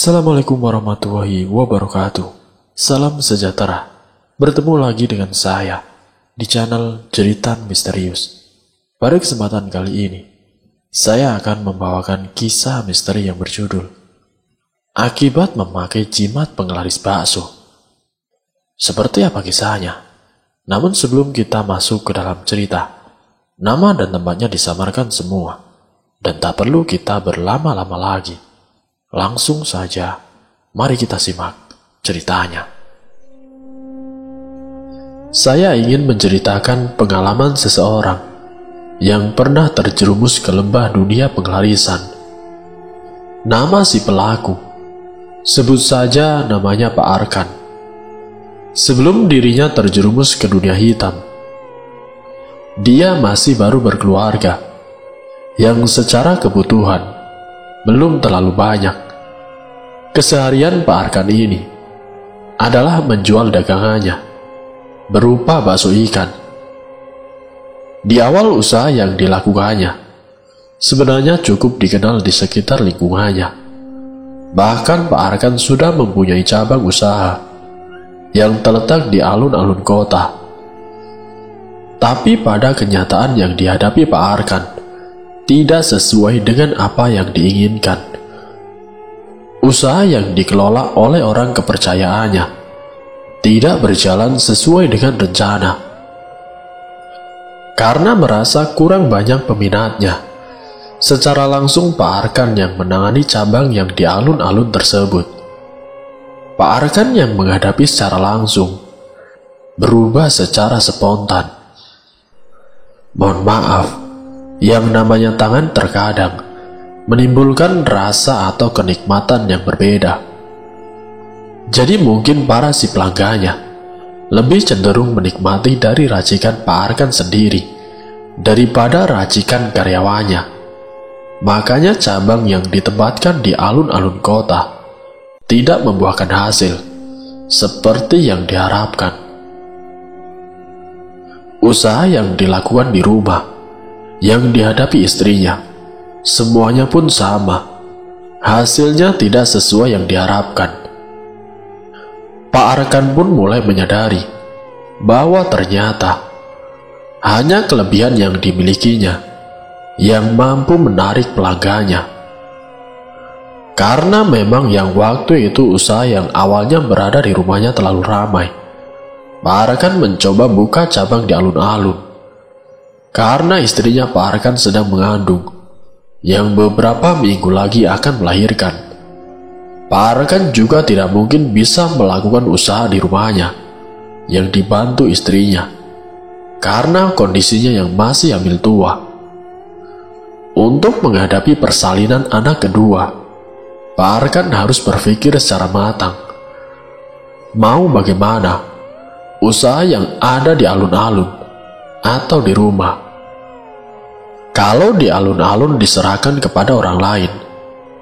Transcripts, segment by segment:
Assalamualaikum warahmatullahi wabarakatuh. Salam sejahtera. Bertemu lagi dengan saya di channel Jeritan Misterius. Pada kesempatan kali ini, saya akan membawakan kisah misteri yang berjudul Akibat Memakai Jimat Penglaris Bakso. Seperti apa kisahnya? Namun sebelum kita masuk ke dalam cerita, nama dan tempatnya disamarkan semua, dan tak perlu kita berlama-lama lagi. Langsung saja, mari kita simak ceritanya. Saya ingin menceritakan pengalaman seseorang yang pernah terjerumus ke lembah dunia penglarisan. Nama si pelaku, sebut saja namanya Pak Arkan. Sebelum dirinya terjerumus ke dunia hitam, dia masih baru berkeluarga, yang secara kebutuhan belum terlalu banyak. Keseharian Pak Arkan ini adalah menjual dagangannya berupa bakso ikan. Di awal usaha yang dilakukannya sebenarnya cukup dikenal di sekitar lingkungannya. Bahkan Pak Arkan sudah mempunyai cabang usaha yang terletak di alun-alun kota. Tapi pada kenyataan yang dihadapi Pak Arkan tidak sesuai dengan apa yang diinginkan. Usaha yang dikelola oleh orang kepercayaannya tidak berjalan sesuai dengan rencana. Karena merasa kurang banyak peminatnya, secara langsung Pak Arkan yang menangani cabang yang di alun-alun tersebut. Pak Arkan yang menghadapi secara langsung berubah secara spontan. Mohon maaf, yang namanya tangan terkadang menimbulkan rasa atau kenikmatan yang berbeda. Jadi mungkin para si pelanggannya lebih cenderung menikmati dari racikan Pak Arkan sendiri daripada racikan karyawannya. Makanya cabang yang ditempatkan di alun-alun kota tidak membuahkan hasil seperti yang diharapkan. Usaha yang dilakukan di rumah, yang dihadapi istrinya, semuanya pun sama. Hasilnya tidak sesuai yang diharapkan. Pak Arkan pun mulai menyadari bahwa ternyata hanya kelebihan yang dimilikinya yang mampu menarik pelanggannya. Karena memang yang waktu itu usaha yang awalnya berada di rumahnya terlalu ramai, Pak Arkan mencoba buka cabang di alun-alun. Karena istrinya Pak Arkan sedang mengandung, yang beberapa minggu lagi akan melahirkan. Pak Arkan juga tidak mungkin bisa melakukan usaha di rumahnya, yang dibantu istrinya, karena kondisinya yang masih hamil tua. Untuk menghadapi persalinan anak kedua, Pak Arkan harus berpikir secara matang. Mau bagaimana, usaha yang ada di alun-alun atau di rumah? Kalau di alun-alun diserahkan kepada orang lain,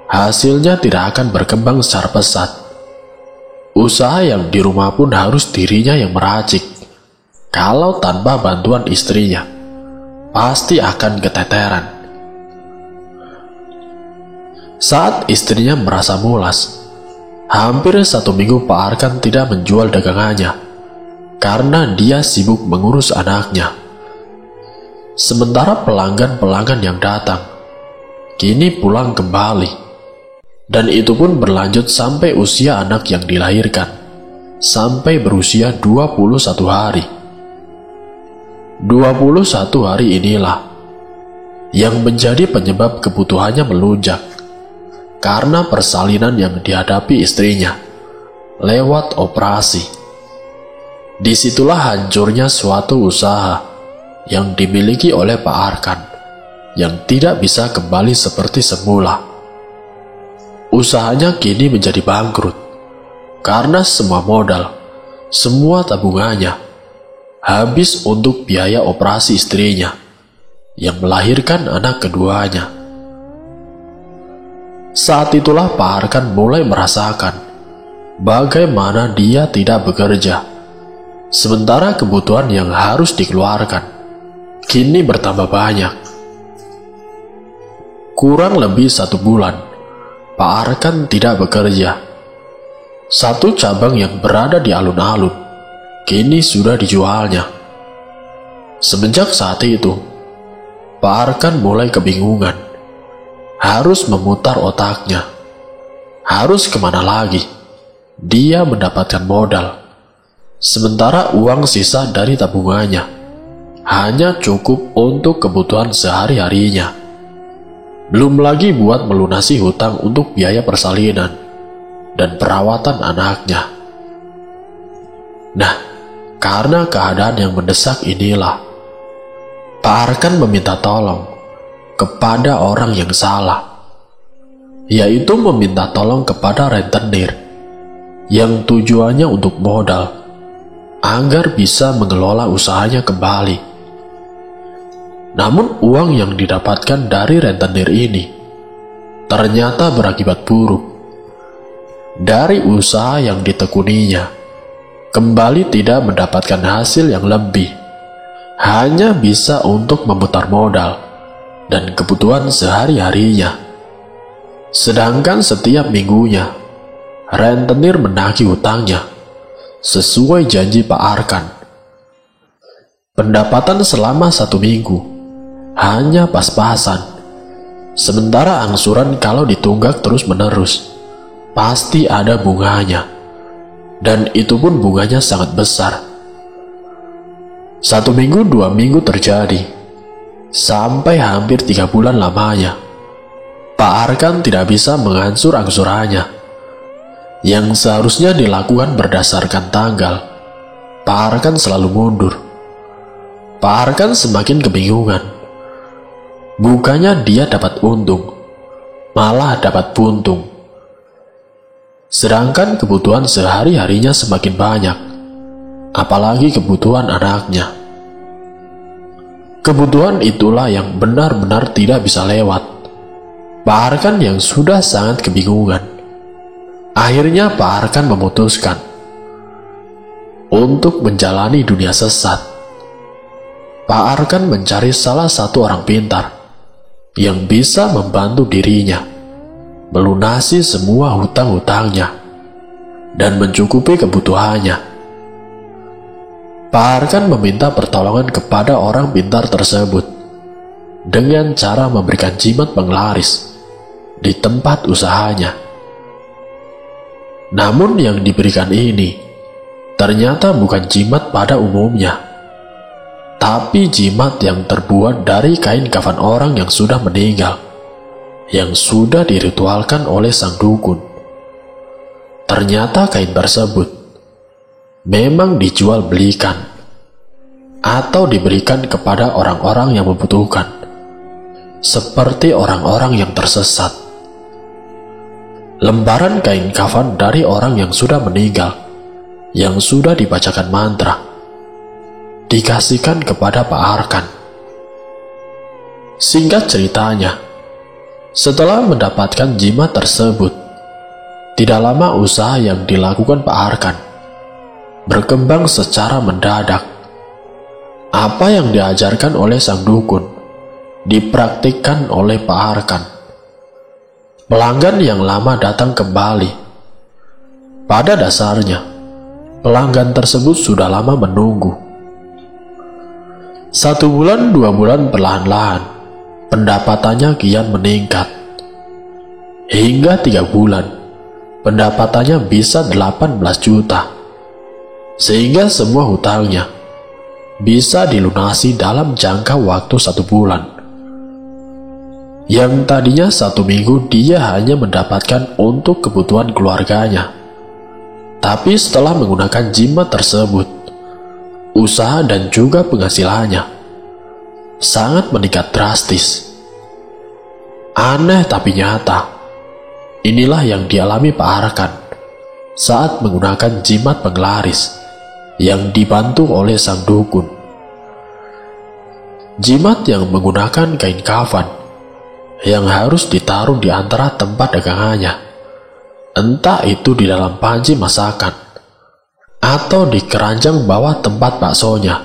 hasilnya tidak akan berkembang secara pesat. Usaha yang di rumah pun harus dirinya yang meracik. Kalau tanpa bantuan istrinya, pasti akan keteteran. Saat istrinya merasa mulas, hampir 1 minggu Pak Arkan tidak menjual dagangannya karena dia sibuk mengurus anaknya. Sementara pelanggan-pelanggan yang datang kini pulang kembali, dan itu pun berlanjut sampai usia anak yang dilahirkan, sampai berusia 21 hari. 21 hari inilah yang menjadi penyebab kebutuhannya melonjak karena persalinan yang dihadapi istrinya lewat operasi. Disitulah hancurnya suatu usaha yang dimiliki oleh Pak Arkan, yang tidak bisa kembali seperti semula. Usahanya kini menjadi bangkrut, karena semua modal, semua tabungannya, habis untuk biaya operasi istrinya, yang melahirkan anak keduanya. Saat itulah Pak Arkan mulai merasakan bagaimana dia tidak bekerja, sementara kebutuhan yang harus dikeluarkan kini bertambah banyak. Kurang lebih 1 bulan, Pak Arkan tidak bekerja. Satu cabang yang berada di alun-alun kini sudah dijualnya. Semenjak saat itu, Pak Arkan mulai kebingungan. Harus memutar otaknya. Harus kemana lagi dia mendapatkan modal, sementara uang sisa dari tabungannya hanya cukup untuk kebutuhan sehari-harinya. Belum lagi buat melunasi hutang untuk biaya persalinan dan perawatan anaknya. Nah, karena keadaan yang mendesak inilah, Pak Arkan meminta tolong kepada orang yang salah, yaitu meminta tolong kepada rentenir yang tujuannya untuk modal agar bisa mengelola usahanya kembali. Namun uang yang didapatkan dari rentenir ini ternyata berakibat buruk. Dari usaha yang ditekuninya, kembali tidak mendapatkan hasil yang lebih, hanya bisa untuk memutar modal dan kebutuhan sehari-harinya. Sedangkan setiap minggunya, rentenir menagih hutangnya sesuai janji Pak Arkan. Pendapatan selama 1 minggu hanya pas-pasan, sementara angsuran kalau ditunggak terus-menerus pasti ada bunganya, dan itu pun bunganya sangat besar. 1 minggu 2 minggu terjadi, sampai hampir 3 bulan lamanya. Pak Arkan tidak bisa mengansur angsurannya yang seharusnya dilakukan berdasarkan tanggal. Pak Arkan selalu mundur. Pak Arkan semakin kebingungan. Bukannya dia dapat untung, malah dapat puntung. Sedangkan kebutuhan sehari-harinya semakin banyak, apalagi kebutuhan anaknya. Kebutuhan itulah yang benar-benar tidak bisa lewat. Pak Arkan yang sudah sangat kebingungan, akhirnya Pak Arkan memutuskan untuk menjalani dunia sesat. Pak Arkan mencari salah satu orang pintar yang bisa membantu dirinya melunasi semua hutang-hutangnya dan mencukupi kebutuhannya. Pak Arkan meminta pertolongan kepada orang pintar tersebut dengan cara memberikan jimat penglaris di tempat usahanya. Namun yang diberikan ini ternyata bukan jimat pada umumnya, tapi jimat yang terbuat dari kain kafan orang yang sudah meninggal, yang sudah diritualkan oleh sang dukun. Ternyata kain tersebut memang dijual belikan atau diberikan kepada orang-orang yang membutuhkan, seperti orang-orang yang tersesat. Lembaran kain kafan dari orang yang sudah meninggal, yang sudah dibacakan mantra, dikasihkan kepada Pak Arkan. Singkat ceritanya, setelah mendapatkan jimat tersebut, tidak lama usaha yang dilakukan Pak Arkan berkembang secara mendadak. Apa yang diajarkan oleh sang dukun dipraktikkan oleh Pak Arkan. Pelanggan yang lama datang kembali. Pada dasarnya, pelanggan tersebut sudah lama menunggu. 1 bulan 2 bulan perlahan-lahan pendapatannya kian meningkat. Hingga 3 bulan pendapatannya bisa 18 juta. Sehingga semua hutangnya bisa dilunasi dalam jangka waktu 1 bulan. Yang tadinya 1 minggu dia hanya mendapatkan untuk kebutuhan keluarganya. Tapi setelah menggunakan jimat tersebut, usaha dan juga penghasilannya sangat meningkat drastis. Aneh tapi nyata, inilah yang dialami Pak Arkan saat menggunakan jimat penglaris yang dibantu oleh sang dukun. Jimat yang menggunakan kain kafan yang harus ditaruh di antara tempat dagangannya, entah itu di dalam panci masakan atau di keranjang bawah tempat baksonya,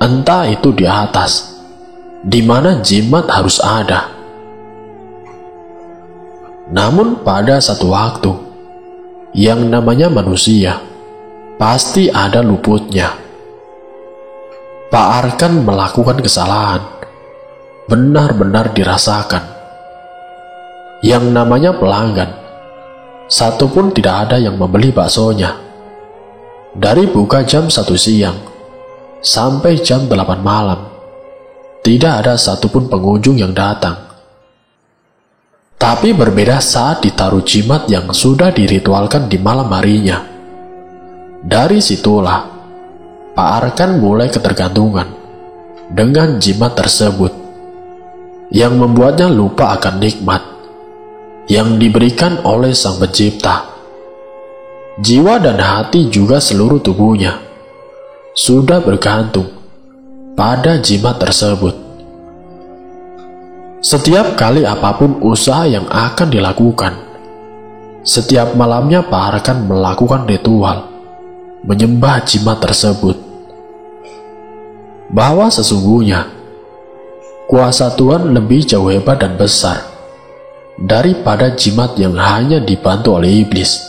entah itu di atas, di mana jimat harus ada. Namun pada satu waktu, yang namanya manusia pasti ada luputnya. Pak Arkan melakukan kesalahan, benar-benar dirasakan. Yang namanya pelanggan, satupun tidak ada yang membeli baksonya. Dari buka jam 1 siang sampai jam 8 malam, tidak ada satupun pengunjung yang datang. Tapi berbeda saat ditaruh jimat yang sudah diritualkan di malam harinya. Dari situlah Pak Arkan mulai ketergantungan dengan jimat tersebut, yang membuatnya lupa akan nikmat yang diberikan oleh Sang Pencipta. Jiwa dan hati juga seluruh tubuhnya sudah bergantung pada jimat tersebut. Setiap kali apapun usaha yang akan dilakukan, setiap malamnya Pak Arkan melakukan ritual menyembah jimat tersebut. Bahwa sesungguhnya kuasa Tuhan lebih jauh hebat dan besar daripada jimat yang hanya dibantu oleh iblis.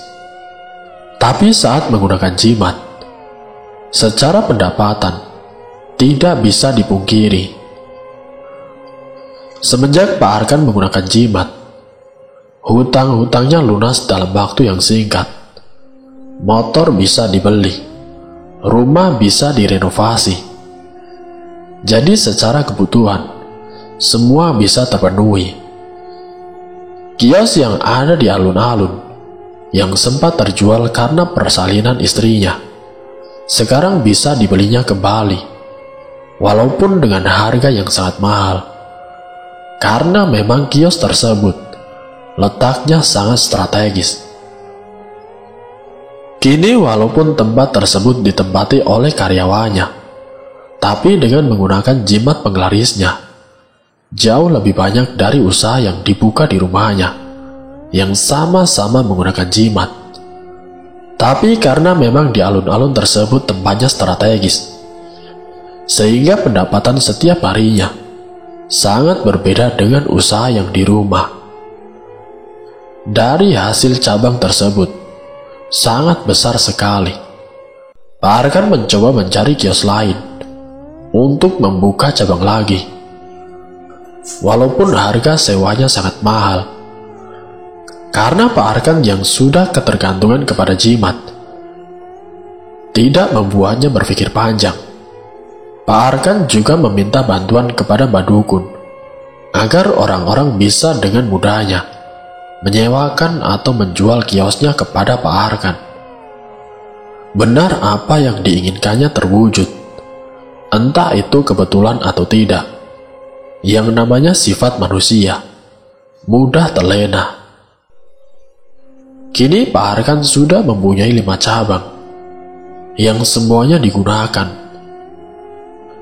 Tapi saat menggunakan jimat, secara pendapatan tidak bisa dipungkiri, semenjak Pak Arkan menggunakan jimat, hutang-hutangnya lunas dalam waktu yang singkat. Motor bisa dibeli, rumah bisa direnovasi. Jadi secara kebutuhan, semua bisa terpenuhi. Kios yang ada di alun-alun, yang sempat terjual karena persalinan istrinya, sekarang bisa dibelinya kembali, walaupun dengan harga yang sangat mahal. Karena memang kios tersebut letaknya sangat strategis. Kini walaupun tempat tersebut ditempati oleh karyawannya, tapi dengan menggunakan jimat penglarisnya, jauh lebih banyak dari usaha yang dibuka di rumahnya, yang sama-sama menggunakan jimat. Tapi karena memang di alun-alun tersebut tempatnya strategis, sehingga pendapatan setiap harinya sangat berbeda dengan usaha yang di rumah. Dari hasil cabang tersebut sangat besar sekali. Pak Arkan mencoba mencari kios lain untuk membuka cabang lagi, walaupun harga sewanya sangat mahal. Karena Pak Arkan yang sudah ketergantungan kepada jimat tidak membuatnya berpikir panjang. Pak Arkan juga meminta bantuan kepada Mbak Dukun agar orang-orang bisa dengan mudahnya menyewakan atau menjual kiosnya kepada Pak Arkan. Benar apa yang diinginkannya terwujud, entah itu kebetulan atau tidak. Yang namanya sifat manusia mudah terlena. Kini Pak Arkan sudah mempunyai 5 cabang yang semuanya digunakan.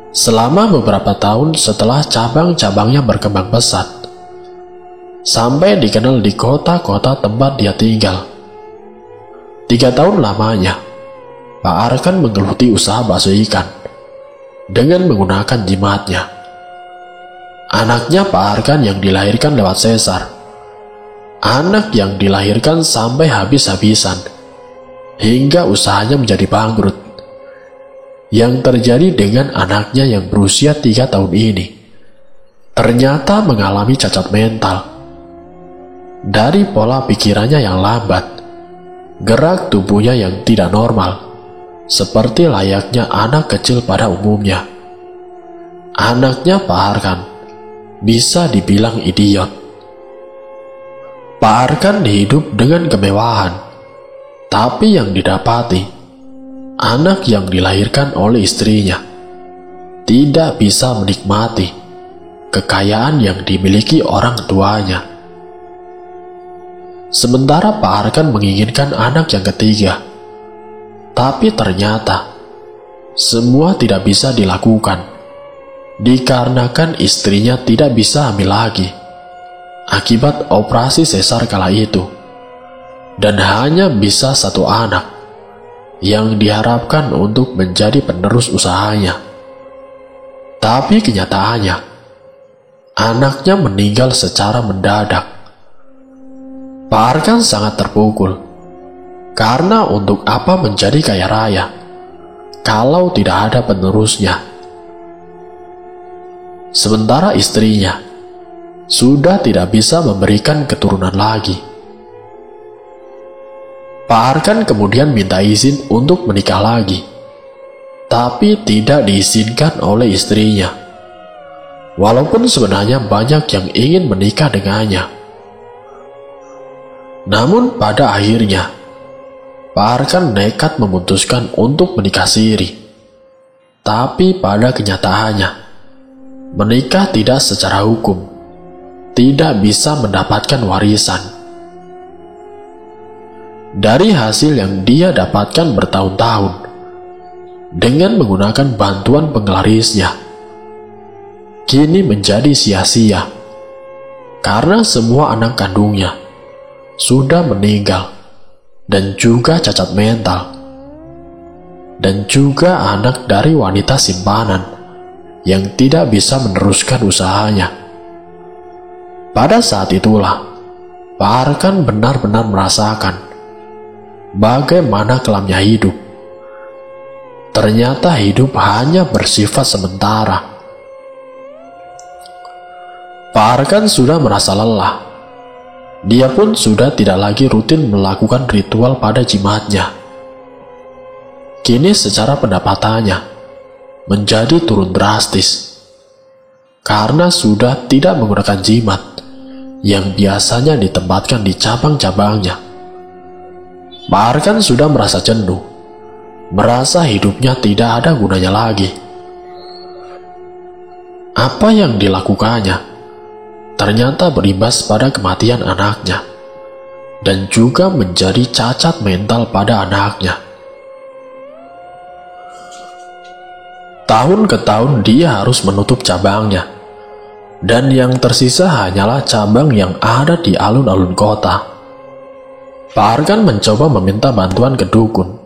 Selama beberapa tahun setelah cabang-cabangnya berkembang pesat, sampai dikenal di kota-kota tempat dia tinggal. 3 tahun lamanya, Pak Arkan menggeluti usaha bakso ikan dengan menggunakan jimatnya. Anaknya Pak Arkan yang dilahirkan lewat sesar, anak yang dilahirkan sampai habis-habisan, hingga usahanya menjadi bangkrut. Yang terjadi dengan anaknya yang berusia 3 tahun ini, ternyata mengalami cacat mental. Dari pola pikirannya yang lambat, gerak tubuhnya yang tidak normal, seperti layaknya anak kecil pada umumnya. Anaknya Pak Arkan bisa dibilang idiot. Pak Arkan hidup dengan kemewahan, tapi yang didapati, anak yang dilahirkan oleh istrinya tidak bisa menikmati kekayaan yang dimiliki orang tuanya. Sementara Pak Arkan menginginkan anak yang ketiga, tapi ternyata semua tidak bisa dilakukan dikarenakan istrinya tidak bisa hamil lagi akibat operasi sesar kala itu, dan hanya bisa 1 anak yang diharapkan untuk menjadi penerus usahanya. Tapi kenyataannya, anaknya meninggal secara mendadak. Pak Arkan sangat terpukul, karena untuk apa menjadi kaya raya kalau tidak ada penerusnya. Sementara istrinya sudah tidak bisa memberikan keturunan lagi. Pak Arkan kemudian minta izin untuk menikah lagi, tapi tidak diizinkan oleh istrinya. Walaupun sebenarnya banyak yang ingin menikah dengannya. Namun pada akhirnya, Pak Arkan nekat memutuskan untuk menikah siri. Tapi pada kenyataannya, menikah tidak secara hukum, tidak bisa mendapatkan warisan. Dari hasil yang dia dapatkan bertahun-tahun, dengan menggunakan bantuan penglarisnya, kini menjadi sia-sia, karena semua anak kandungnya sudah meninggal, dan juga cacat mental, dan juga anak dari wanita simpanan yang tidak bisa meneruskan usahanya. Pada saat itulah, Pak Arkan benar-benar merasakan bagaimana kelamnya hidup. Ternyata hidup hanya bersifat sementara. Pak Arkan sudah merasa lelah. Dia pun sudah tidak lagi rutin melakukan ritual pada jimatnya. Kini secara pendapatannya menjadi turun drastis, karena sudah tidak menggunakan jimat yang biasanya ditempatkan di cabang-cabangnya. Pak Arkan sudah merasa jenuh, merasa hidupnya tidak ada gunanya lagi. Apa yang dilakukannya ternyata berimbas pada kematian anaknya, dan juga menjadi cacat mental pada anaknya. Tahun ke tahun dia harus menutup cabangnya, dan yang tersisa hanyalah cabang yang ada di alun-alun kota. Pak Arkan mencoba meminta bantuan ke dukun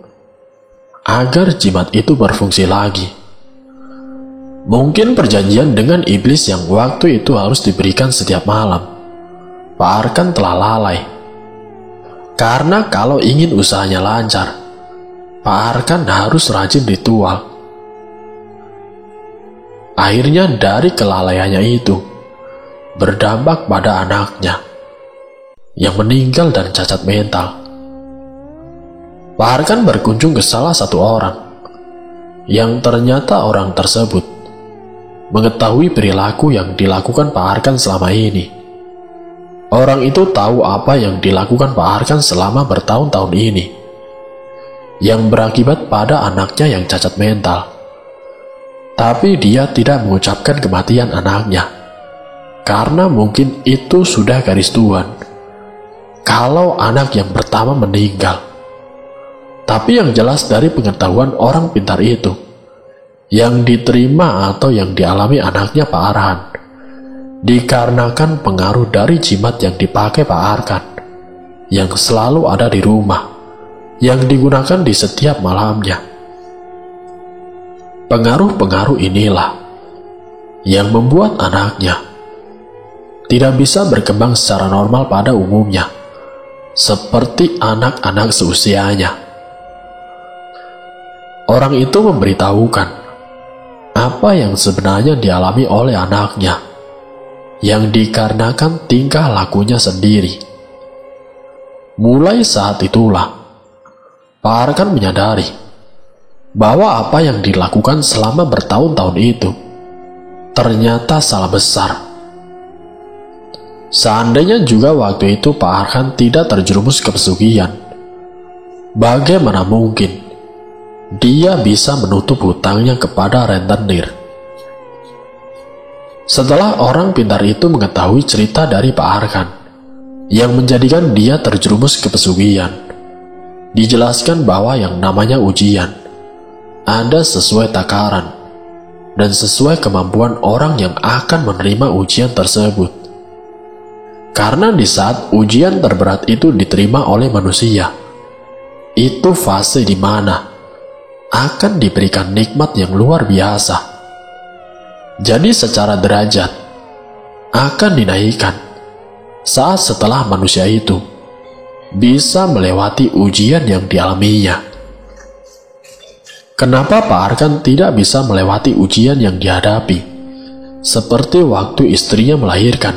agar jimat itu berfungsi lagi. Mungkin perjanjian dengan iblis yang waktu itu harus diberikan setiap malam, Pak Arkan telah lalai. Karena kalau ingin usahanya lancar, Pak Arkan harus rajin ritual. Akhirnya dari kelalaiannya itu berdampak pada anaknya yang meninggal dan cacat mental. Pak Arkan berkunjung ke salah satu orang, yang ternyata orang tersebut mengetahui perilaku yang dilakukan Pak Arkan selama ini. Orang itu tahu apa yang dilakukan Pak Arkan selama bertahun-tahun ini, yang berakibat pada anaknya yang cacat mental. Tapi dia tidak mengucapkan kematian anaknya, karena mungkin itu sudah garis Tuhan kalau anak yang pertama meninggal. Tapi yang jelas dari pengetahuan orang pintar itu, yang diterima atau yang dialami anaknya Pak Arhan, dikarenakan pengaruh dari jimat yang dipakai Pak Arkan, yang selalu ada di rumah, yang digunakan di setiap malamnya. Pengaruh-pengaruh inilah yang membuat anaknya tidak bisa berkembang secara normal pada umumnya, seperti anak-anak seusianya. Orang itu memberitahukan apa yang sebenarnya dialami oleh anaknya, yang dikarenakan tingkah lakunya sendiri. Mulai saat itulah, Pak Arkan menyadari bahwa apa yang dilakukan selama bertahun-tahun itu ternyata salah besar. Seandainya juga waktu itu Pak Arkan tidak terjerumus ke pesugihan, bagaimana mungkin dia bisa menutup hutangnya kepada rentenir? Setelah orang pintar itu mengetahui cerita dari Pak Arkan yang menjadikan dia terjerumus ke pesugihan, dijelaskan bahwa yang namanya ujian ada sesuai takaran dan sesuai kemampuan orang yang akan menerima ujian tersebut. Karena di saat ujian terberat itu diterima oleh manusia, itu fase di mana akan diberikan nikmat yang luar biasa. Jadi secara derajat akan dinaikkan saat setelah manusia itu bisa melewati ujian yang dialaminya. Kenapa Pak Arkan tidak bisa melewati ujian yang dihadapi? Seperti waktu istrinya melahirkan,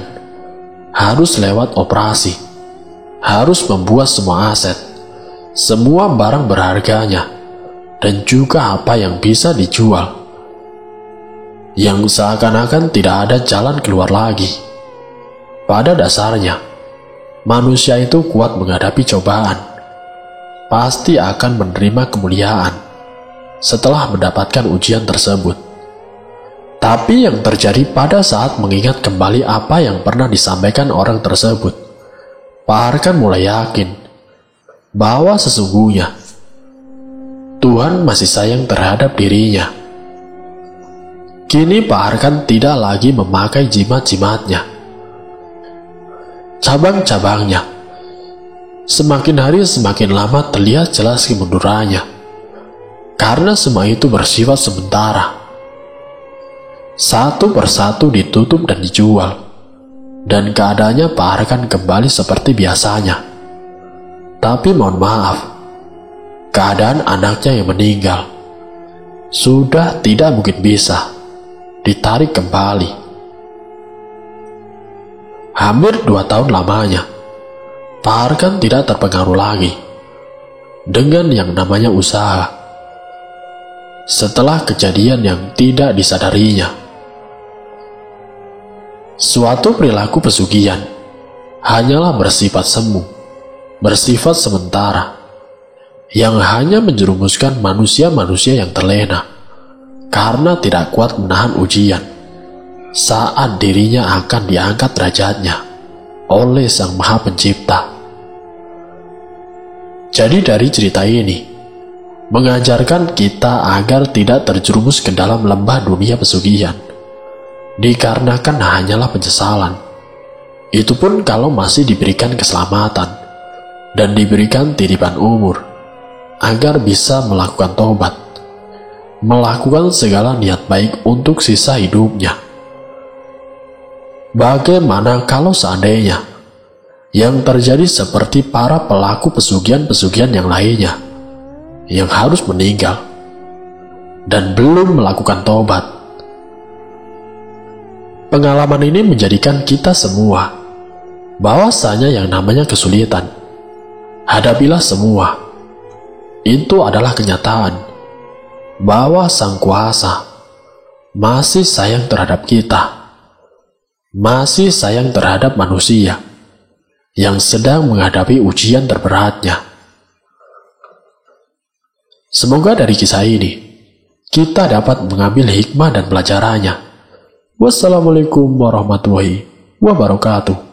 harus lewat operasi, harus membuat semua aset, semua barang berharganya, dan juga apa yang bisa dijual, yang seakan-akan tidak ada jalan keluar lagi. Pada dasarnya, manusia itu kuat menghadapi cobaan, pasti akan menerima kemuliaan setelah mendapatkan ujian tersebut. Tapi yang terjadi pada saat mengingat kembali apa yang pernah disampaikan orang tersebut, Pak Arkan mulai yakin bahwa sesungguhnya Tuhan masih sayang terhadap dirinya. Kini Pak Arkan tidak lagi memakai jimat-jimatnya, cabang-cabangnya. Semakin hari semakin lama terlihat jelas kemundurannya, karena semua itu bersifat sementara. Satu persatu ditutup dan dijual, dan keadaannya Pak Arkan kembali seperti biasanya. Tapi mohon maaf, keadaan anaknya yang meninggal sudah tidak mungkin bisa ditarik kembali. Hampir 2 tahun lamanya, Pak Arkan tidak terpengaruh lagi dengan yang namanya usaha. Setelah kejadian yang tidak disadarinya, suatu perilaku pesugihan hanyalah bersifat semu, bersifat sementara, yang hanya menjerumuskan manusia-manusia yang terlena karena tidak kuat menahan ujian saat dirinya akan diangkat derajatnya oleh Sang Maha Pencipta. Jadi dari cerita ini mengajarkan kita agar tidak terjerumus ke dalam lembah dunia pesugihan, dikarenakan hanyalah penyesalan. Itu pun kalau masih diberikan keselamatan dan diberikan titipan umur agar bisa melakukan tobat, melakukan segala niat baik untuk sisa hidupnya. Bagaimana kalau seandainya yang terjadi seperti para pelaku pesugihan-pesugihan yang lainnya, yang harus meninggal dan belum melakukan tobat? Pengalaman ini menjadikan kita semua bahwasanya yang namanya kesulitan, hadapilah semua. Itu adalah kenyataan bahwa Sang Kuasa masih sayang terhadap kita, masih sayang terhadap manusia yang sedang menghadapi ujian terberatnya. Semoga dari kisah ini kita dapat mengambil hikmah dan pelajarannya. Wassalamualaikum warahmatullahi wabarakatuh.